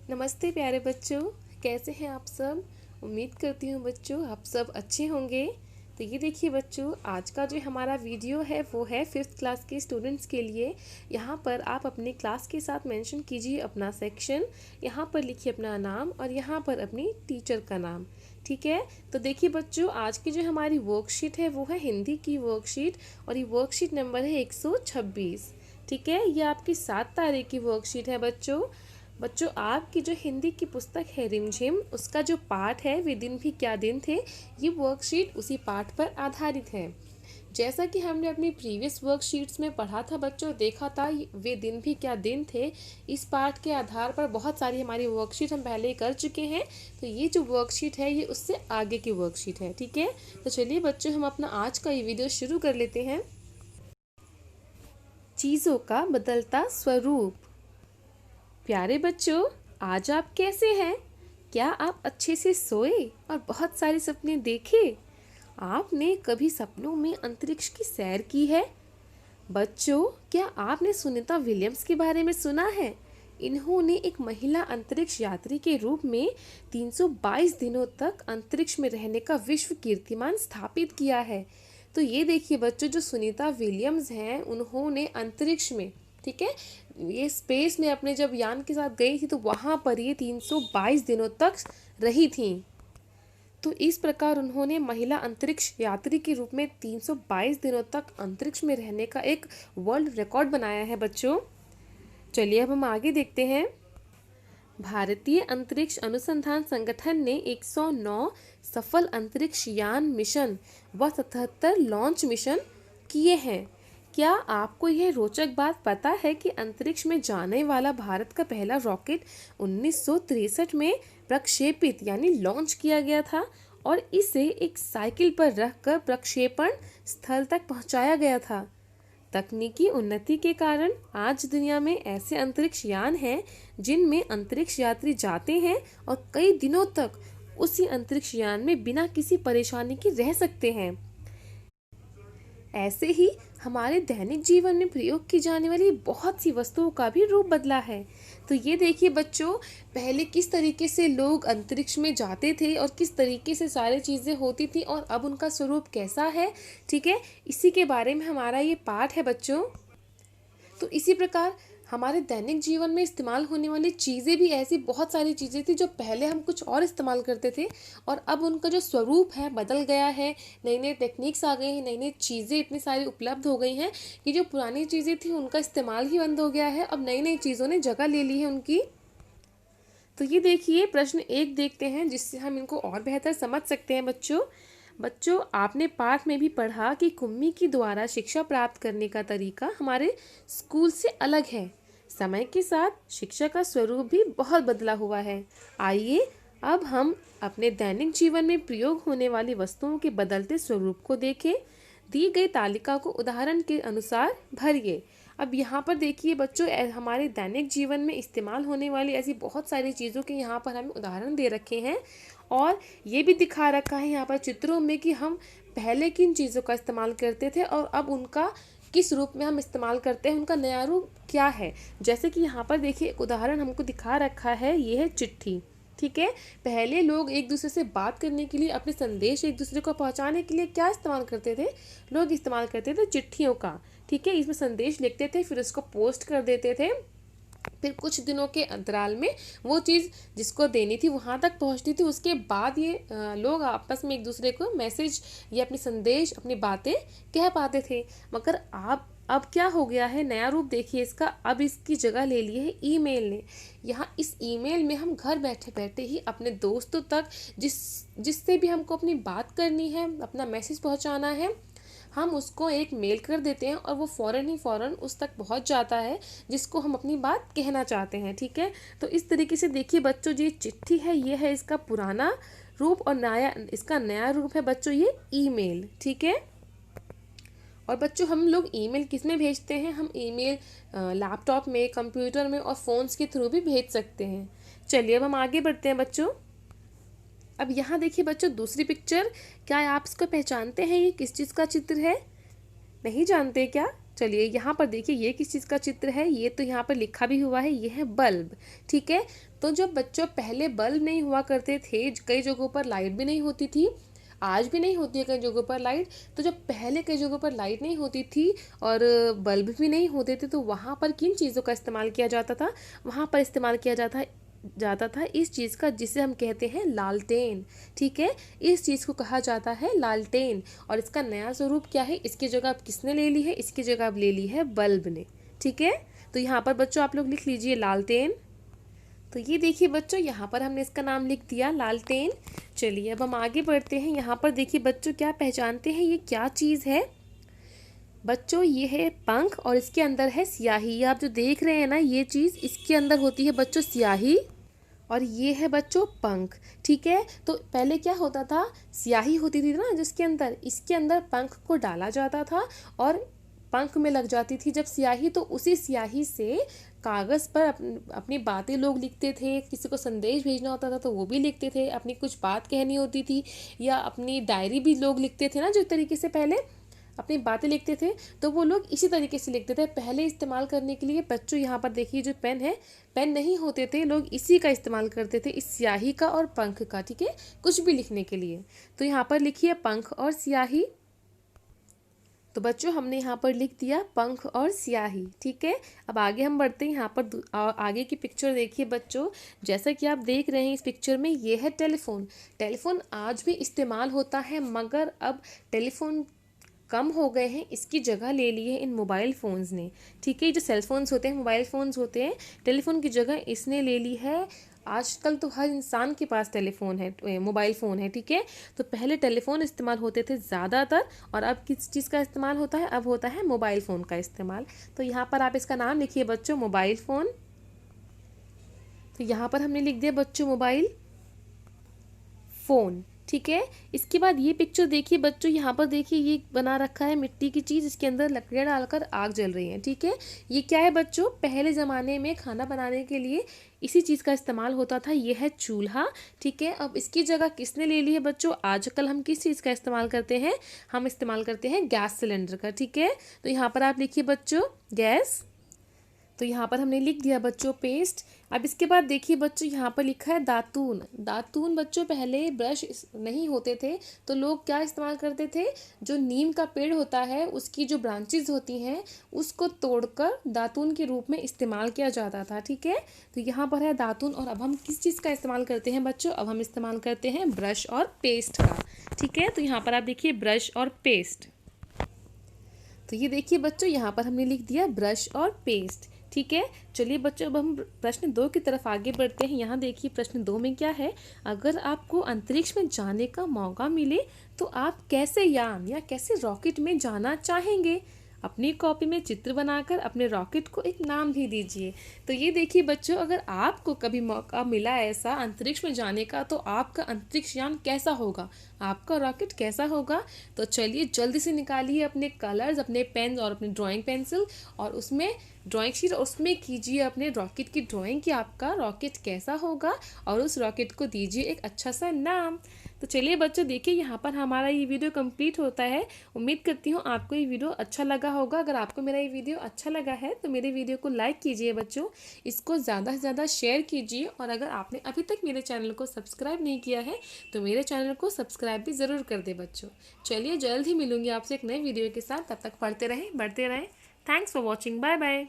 नमस्ते प्यारे बच्चों, कैसे हैं आप सब। उम्मीद करती हूँ बच्चों आप सब अच्छे होंगे। तो ये देखिए बच्चों, आज का जो हमारा वीडियो है वो है 5th क्लास के स्टूडेंट्स के लिए। यहाँ पर आप अपने क्लास के साथ मेंशन कीजिए अपना सेक्शन, यहाँ पर लिखिए अपना नाम और यहाँ पर अपनी टीचर का नाम। ठीक है, तो देखिए बच्चों, आज की जो हमारी वर्कशीट है वो है हिंदी की वर्कशीट और ये वर्कशीट नंबर है 126। ठीक है, ये आपकी 7 तारीख की वर्कशीट है बच्चों। बच्चों, आपकी जो हिंदी की पुस्तक है रिमझिम, उसका जो पाठ है वे दिन भी क्या दिन थे, ये वर्कशीट उसी पाठ पर आधारित है। जैसा कि हमने अपनी प्रीवियस वर्कशीट्स में पढ़ा था बच्चों, देखा था वे दिन भी क्या दिन थे, इस पाठ के आधार पर बहुत सारी हमारी वर्कशीट हम पहले ही कर चुके हैं। तो ये जो वर्कशीट है ये उससे आगे की वर्कशीट है। ठीक है, तो चलिए बच्चों, हम अपना आज का ये वीडियो शुरू कर लेते हैं। चीज़ों का बदलता स्वरूप। प्यारे बच्चों, आज आप कैसे हैं? क्या आप अच्छे से सोए और बहुत सारे सपने देखे? आपने कभी सपनों में अंतरिक्ष की सैर की है? बच्चों, क्या आपने सुनीता विलियम्स के बारे में सुना है? इन्होंने एक महिला अंतरिक्ष यात्री के रूप में 322 दिनों तक अंतरिक्ष में रहने का विश्व कीर्तिमान स्थापित किया है। तो ये देखिए बच्चों, जो सुनीता विलियम्स हैं उन्होंने अंतरिक्ष में, ठीक है, ये स्पेस में अपने जब यान के साथ गई थी तो वहाँ पर ये 322 दिनों तक रही थी। तो इस प्रकार उन्होंने महिला अंतरिक्ष यात्री के रूप में 322 दिनों तक अंतरिक्ष में रहने का एक वर्ल्ड रिकॉर्ड बनाया है बच्चों। चलिए अब हम आगे देखते हैं। भारतीय अंतरिक्ष अनुसंधान संगठन ने 109 सफल अंतरिक्ष यान मिशन व 77 लॉन्च मिशन किए हैं। क्या आपको यह रोचक बात पता है कि अंतरिक्ष में जाने वाला भारत का पहला रॉकेट 1963 में प्रक्षेपित यानी लॉन्च किया गया था और इसे एक साइकिल पर रखकर प्रक्षेपण स्थल तक पहुंचाया गया था। तकनीकी उन्नति के कारण आज दुनिया में ऐसे अंतरिक्ष यान हैं जिनमें अंतरिक्ष यात्री जाते हैं और कई दिनों तक उसी अंतरिक्ष यान में बिना किसी परेशानी के रह सकते हैं। ऐसे ही हमारे दैनिक जीवन में प्रयोग की जाने वाली बहुत सी वस्तुओं का भी रूप बदला है। तो ये देखिए बच्चों, पहले किस तरीके से लोग अंतरिक्ष में जाते थे और किस तरीके से सारी चीज़ें होती थी और अब उनका स्वरूप कैसा है। ठीक है, इसी के बारे में हमारा ये पाठ है बच्चों। तो इसी प्रकार हमारे दैनिक जीवन में इस्तेमाल होने वाली चीज़ें भी ऐसी बहुत सारी चीज़ें थी जो पहले हम कुछ और इस्तेमाल करते थे और अब उनका जो स्वरूप है बदल गया है। नई नई टेक्निक्स आ गई हैं, नई नई चीज़ें इतनी सारी उपलब्ध हो गई हैं कि जो पुरानी चीज़ें थी उनका इस्तेमाल ही बंद हो गया है। अब नई नई चीज़ों ने जगह ले ली है उनकी। तो ये देखिए, प्रश्न 1 देखते हैं जिससे हम इनको और बेहतर समझ सकते हैं बच्चों। बच्चों, आपने पाठ में भी पढ़ा कि कुम्मी के द्वारा शिक्षा प्राप्त करने का तरीका हमारे स्कूल से अलग है। समय के साथ शिक्षा का स्वरूप भी बहुत बदला हुआ है। आइए अब हम अपने दैनिक जीवन में प्रयोग होने वाली वस्तुओं के बदलते स्वरूप को देखें। दी गई तालिका को उदाहरण के अनुसार भरिए। अब यहाँ पर देखिए बच्चों, हमारे दैनिक जीवन में इस्तेमाल होने वाली ऐसी बहुत सारी चीज़ों के यहाँ पर हमें उदाहरण दे रखे हैं और ये भी दिखा रखा है यहाँ पर चित्रों में कि हम पहले किन चीज़ों का इस्तेमाल करते थे और अब उनका किस रूप में हम इस्तेमाल करते हैं, उनका नया रूप क्या है। जैसे कि यहाँ पर देखिए एक उदाहरण हमको दिखा रखा है, ये है चिट्ठी। ठीक है, पहले लोग एक दूसरे से बात करने के लिए, अपने संदेश एक दूसरे को पहुंचाने के लिए क्या इस्तेमाल करते थे, लोग इस्तेमाल करते थे चिट्ठियों का। ठीक है, इसमें संदेश लिखते थे, फिर उसको पोस्ट कर देते थे, फिर कुछ दिनों के अंतराल में वो चीज़ जिसको देनी थी वहाँ तक पहुँचती थी। उसके बाद ये लोग आपस में एक दूसरे को मैसेज या अपनी संदेश, अपनी बातें कह पाते थे। मगर अब क्या हो गया है, नया रूप देखिए इसका। अब इसकी जगह ले ली है ईमेल ने। यहाँ इस ईमेल में हम घर बैठे बैठे ही अपने दोस्तों तक, जिससे भी हमको अपनी बात करनी है, अपना मैसेज पहुँचाना है, हम उसको एक मेल कर देते हैं और वो फ़ौरन ही फ़ौरन उस तक पहुंच जाता है जिसको हम अपनी बात कहना चाहते हैं। ठीक है, तो इस तरीके से देखिए बच्चों, ये चिट्ठी है, ये है इसका पुराना रूप और इसका नया रूप है बच्चों ये ईमेल। ठीक है, और बच्चों हम लोग ईमेल किस में भेजते हैं, हम ईमेल लैपटॉप में, कंप्यूटर में और फ़ोन्स के थ्रू भी भेज सकते हैं। चलिए अब हम आगे बढ़ते हैं बच्चों। अब यहाँ देखिए बच्चों दूसरी पिक्चर, क्या आप इसको पहचानते हैं, ये किस चीज़ का चित्र है? नहीं जानते क्या? चलिए यहाँ पर देखिए ये किस चीज़ का चित्र है, ये तो यहाँ पर लिखा भी हुआ है, ये है बल्ब। ठीक है, तो जब बच्चों पहले बल्ब नहीं हुआ करते थे, कई जगहों पर लाइट भी नहीं होती थी, आज भी नहीं होती है कई जगहों पर लाइट। तो जब पहले कई जगहों पर लाइट नहीं होती थी और बल्ब भी नहीं होते थे, तो वहाँ पर किन चीज़ों का इस्तेमाल किया जाता था? वहाँ पर इस्तेमाल किया जाता था इस चीज़ का जिसे हम कहते हैं लालटेन। ठीक है, इस चीज़ को कहा जाता है लालटेन। और इसका नया स्वरूप क्या है? इसकी जगह अब किसने ले ली है? इसकी जगह अब ले ली है बल्ब ने। ठीक है, तो यहाँ पर बच्चों आप लोग लिख लीजिए लालटेन। तो ये देखिए बच्चों, यहाँ पर हमने इसका नाम लिख दिया लालटेन। चलिए अब हम आगे बढ़ते हैं। यहाँ पर देखिए बच्चों, क्या पहचानते हैं ये क्या चीज़ है? बच्चों ये है पंख और इसके अंदर है स्याही। ये आप जो देख रहे हैं ना, ये चीज़ इसके अंदर होती है बच्चों स्याही, और ये है बच्चों पंख। ठीक है, तो पहले क्या होता था, स्याही होती थी ना जिसके अंदर, इसके अंदर पंख को डाला जाता था और पंख में लग जाती थी जब स्याही, तो उसी स्याही से कागज़ पर अपनी बातें लोग लिखते थे। किसी को संदेश भेजना होता था तो वो भी लिखते थे, अपनी कुछ बात कहनी होती थी, या अपनी डायरी भी लोग लिखते थे ना, जो तरीके से पहले अपनी बातें लिखते थे, तो वो लोग इसी तरीके से लिखते थे। पहले इस्तेमाल करने के लिए बच्चों यहाँ पर देखिए जो पेन है, पेन नहीं होते थे, लोग इसी का इस्तेमाल करते थे, इस स्याही का और पंख का। ठीक है, कुछ भी लिखने के लिए। तो यहाँ पर लिखिए पंख और स्याही। तो बच्चों हमने यहाँ पर लिख दिया पंख और स्याही। ठीक है, अब आगे हम बढ़ते हैं। यहाँ पर आगे की पिक्चर देखिए बच्चों, जैसा कि आप देख रहे हैं इस पिक्चर में, ये है टेलीफोन। टेलीफोन आज भी इस्तेमाल होता है, मगर अब टेलीफोन कम हो गए हैं, इसकी जगह ले ली है इन मोबाइल फ़ोन्स ने। ठीक है, जो सेल फोन्स होते हैं, मोबाइल फ़ोन्स होते हैं, टेलीफोन की जगह इसने ले ली है। आजकल तो हर इंसान के पास टेलीफोन है, मोबाइल फ़ोन है। ठीक है, तो पहले टेलीफोन इस्तेमाल होते थे ज़्यादातर, और अब किस चीज़ का इस्तेमाल होता है? अब होता है मोबाइल फ़ोन का इस्तेमाल। तो यहाँ पर आप इसका नाम लिखिए बच्चों, मोबाइल फ़ोन। तो यहाँ पर हमने लिख दिया बच्चों मोबाइल फ़ोन। ठीक है, इसके बाद ये पिक्चर देखिए बच्चों, यहाँ पर देखिए ये बना रखा है मिट्टी की चीज़, इसके अंदर लकड़ियाँ डालकर आग जल रही है। ठीक है, ये क्या है बच्चों? पहले ज़माने में खाना बनाने के लिए इसी चीज़ का इस्तेमाल होता था, ये है चूल्हा। ठीक है, अब इसकी जगह किसने ले ली है बच्चों? आजकल हम किस चीज़ का इस्तेमाल करते हैं? हम इस्तेमाल करते हैं गैस सिलेंडर का। ठीक है, तो यहाँ पर आप लिखिए बच्चों गैस। तो यहाँ पर हमने लिख दिया बच्चों पेस्ट। अब इसके बाद देखिए बच्चों, यहाँ पर लिखा है दातून। दातून बच्चों, पहले ब्रश नहीं होते थे, तो लोग क्या इस्तेमाल करते थे? जो नीम का पेड़ होता है, उसकी जो ब्रांचेज होती हैं, उसको तोड़कर दातून के रूप में इस्तेमाल किया जाता था। ठीक है, तो यहाँ पर है दातून। और अब हम किस चीज़ का इस्तेमाल करते हैं बच्चों? अब हम इस्तेमाल करते हैं ब्रश और पेस्ट का। ठीक है, तो यहाँ पर आप देखिए ब्रश और पेस्ट। तो ये देखिए बच्चों, यहाँ पर हमने लिख दिया ब्रश और पेस्ट। ठीक है, चलिए बच्चों अब हम प्रश्न 2 की तरफ आगे बढ़ते हैं। यहाँ देखिए प्रश्न 2 में क्या है? अगर आपको अंतरिक्ष में जाने का मौका मिले तो आप कैसे यान या कैसे रॉकेट में जाना चाहेंगे? अपनी कॉपी में चित्र बनाकर अपने रॉकेट को एक नाम भी दीजिए। तो ये देखिए बच्चों, अगर आपको कभी मौका मिला ऐसा अंतरिक्ष में जाने का, तो आपका अंतरिक्ष यान कैसा होगा? आपका रॉकेट कैसा होगा? तो चलिए जल्दी से निकालिए अपने कलर्स, अपने पेन और अपने ड्राइंग पेंसिल, और उसमें ड्राइंग शीट, और उसमें कीजिए अपने रॉकेट की ड्राइंग कि आपका रॉकेट कैसा होगा, और उस रॉकेट को दीजिए एक अच्छा सा नाम। तो चलिए बच्चों देखिए, यहाँ पर हमारा ये वीडियो कंप्लीट होता है। उम्मीद करती हूँ आपको ये वीडियो अच्छा लगा होगा। अगर आपको मेरा ये वीडियो अच्छा लगा है तो मेरे वीडियो को लाइक कीजिए बच्चों, इसको ज़्यादा से ज़्यादा शेयर कीजिए, और अगर आपने अभी तक मेरे चैनल को सब्सक्राइब नहीं किया है तो मेरे चैनल को सब्सक्राइब भी ज़रूर कर दे बच्चों। चलिए जल्द ही मिलूंगी आपसे एक नए वीडियो के साथ, तब तक पढ़ते रहें, बढ़ते रहें। Thanks for watching, bye bye.